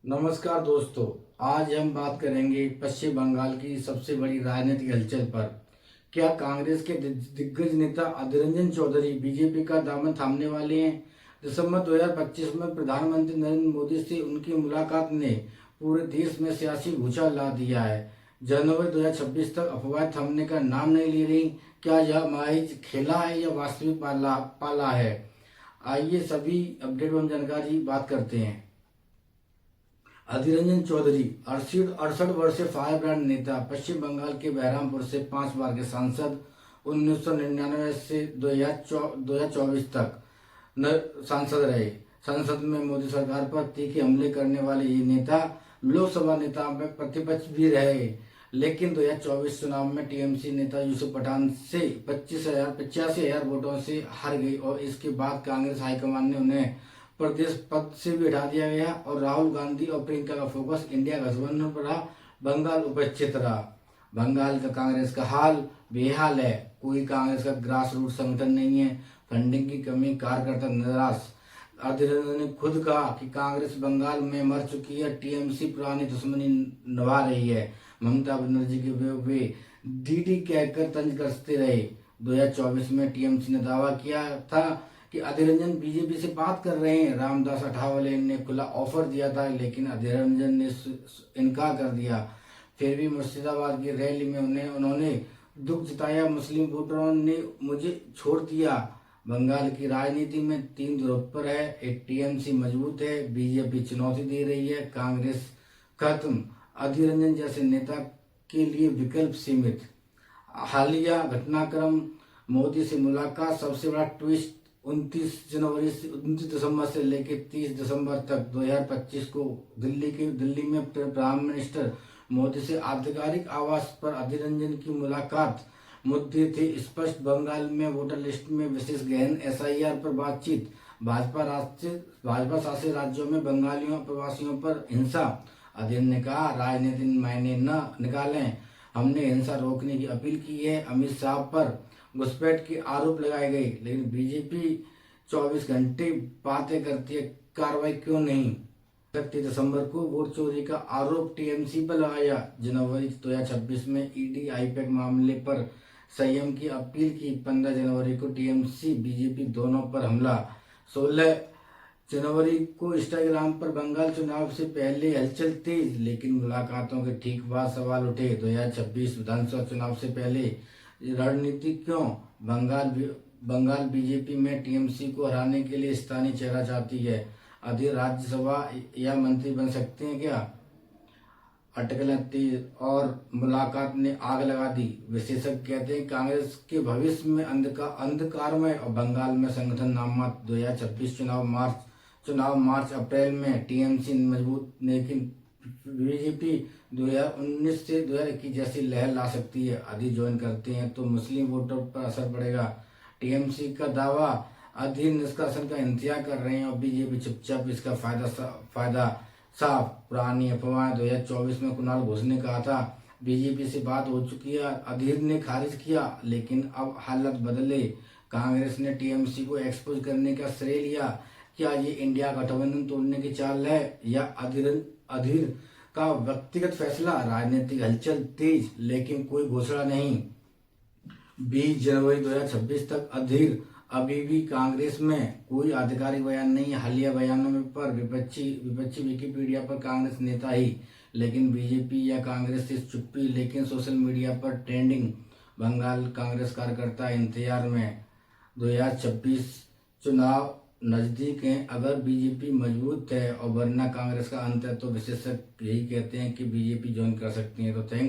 नमस्कार दोस्तों। आज हम बात करेंगे पश्चिम बंगाल की सबसे बड़ी राजनीतिक हलचल पर। क्या कांग्रेस के दिग्गज नेता अधीर रंजन चौधरी बीजेपी का दामन थामने वाले हैं? दिसंबर 2025 में प्रधानमंत्री नरेंद्र मोदी से उनकी मुलाकात ने पूरे देश में सियासी भूचाल ला दिया है। जनवरी 2026 तक अफवाह थमने का नाम नहीं ले रही। क्या यह महज खेला है या वास्तविक पाला है? आइए सभी अपडेट एवं जानकारी बात करते हैं। अधीर रंजन चौधरी 68 वर्षीय फायर ब्रांड नेता, पश्चिम बंगाल के बहरामपुर से 5 बार के सांसद, 1999 से 2024 तक सांसद रहे। संसद में मोदी सरकार पर तीखे हमले करने वाले ये नेता लोकसभा नेता में प्रतिपक्ष भी रहे, लेकिन 2024 चुनाव में टीएमसी नेता यूसुफ पठान से 85,000 वोटों से हार गई और इसके बाद कांग्रेस हाईकमान ने उन्हें प्रदेश पद से भी हटा दिया गया और राहुल गांधी और प्रियंका का फोकस इंडिया गठबंधन पर रहा। बंगाल उपेक्षित रहा। बंगाल का कांग्रेस का हाल बेहाल है। कोई कांग्रेस का ग्रास रूट संगठन नहीं है। फंडिंग की कमी, कार्यकर्ता निराश। अधीर रंजन ने खुद कहा कि कांग्रेस बंगाल में मर चुकी है। टीएमसी पुरानी दुश्मनी निभा रही है। ममता बनर्जी के वे डीडी कहकर तंज कसते रहे। 2024 में टीएमसी ने दावा किया था कि अधीर रंजन बीजेपी से बात कर रहे हैं। रामदास अठावले ने खुला ऑफर दिया था, लेकिन अधीर रंजन ने इनकार कर दिया। फिर भी मुर्शिदाबाद की रैली में उन्होंने दुख जताया। मुस्लिम वोटरों ने मुझे छोड़ दिया। बंगाल की राजनीति में 3 ध्रुव पर है। एक, टीएमसी मजबूत है, बीजेपी चुनौती दे रही है, कांग्रेस खत्म। अधीर रंजन जैसे नेता के लिए विकल्प सीमित। हालिया घटनाक्रम, मोदी से मुलाकात सबसे बड़ा ट्विस्ट। 29 दिसंबर से लेकर 30 दिसंबर तक 2025 को दिल्ली में प्राइम मिनिस्टर मोदी से आधिकारिक आवास पर अधीर रंजन की मुलाकात। मुद्दे थे स्पष्ट। बंगाल में वोटर लिस्ट में विशेष गहन एसआईआर पर बातचीत। भाजपा शासित राज्यों में बंगालियों प्रवासियों पर हिंसा। अधीर ने कहा, राजनीति मायने न निकालें, हमने हिंसा रोकने की अपील की है। अमित शाह पर घुसपैठ के आरोप लगाए गए, लेकिन बीजेपी 24 घंटे बातें करती है, कार्रवाई क्यों नहीं? 31 दिसंबर को वोट चोरी का आरोप टीएमसी पर लगाया। जनवरी 2026 में ईडी आईपैक मामले पर संयम की अपील की। 15 जनवरी को टीएमसी बीजेपी दोनों पर हमला। 16 जनवरी को इंस्टाग्राम पर बंगाल चुनाव से पहले हलचल तेज, लेकिन मुलाकातों के ठीक बाद सवाल उठे। 2026 विधानसभा चुनाव से पहले रणनीति क्यों? बंगाल बीजेपी में टीएमसी को हराने के लिए स्थानीय चेहरा चाहती है। अधीर राज्यसभा या मंत्री बन सकते हैं क्या? अटकलें तेज और मुलाकात ने आग लगा दी। विशेषज्ञ कहते हैं कांग्रेस के भविष्य में अंधकारमय और बंगाल में संगठन नाममात्र। 2026 चुनाव मार्च अप्रैल में। टीएमसी मजबूत, लेकिन बीजेपी 2019 से 2021 जैसी लहर ला सकती है। अधीर ज्वाइन करते हैं तो मुस्लिम वोटरों पर असर पड़ेगा। टीएमसी का दावा, अधीर निष्कासन का इंतजार कर रहे हैं और बीजेपी चुपचाप इसका फायदा साफ। पुरानी अफवाह, 2024 में कुणाल घोष ने कहा था बीजेपी से बात हो चुकी है, अधीर ने खारिज किया, लेकिन अब हालत बदले। कांग्रेस ने टीएमसी को एक्सपोज करने का श्रेय लिया। क्या ये इंडिया गठबंधन तोड़ने की चाल है या अधीर का व्यक्तिगत फैसला? राजनीतिक हलचल तेज, लेकिन कोई घोषणा नहीं। 20 जनवरी 2026 तक अधीर अभी भी कांग्रेस में। कोई आधिकारिक बयान नहीं। हालिया बयानों में पर विपक्षी विकिपीडिया पर कांग्रेस नेता ही, लेकिन बीजेपी या कांग्रेस से चुप्पी, लेकिन सोशल मीडिया पर ट्रेंडिंग। बंगाल कांग्रेस कार्यकर्ता इंतजार में। 2026 चुनाव नजदीक हैं। अगर बीजेपी मजबूत है और वरना कांग्रेस का अंत है, तो विशेषज्ञ यही कहते हैं कि बीजेपी ज्वाइन कर सकती है। तो थैंक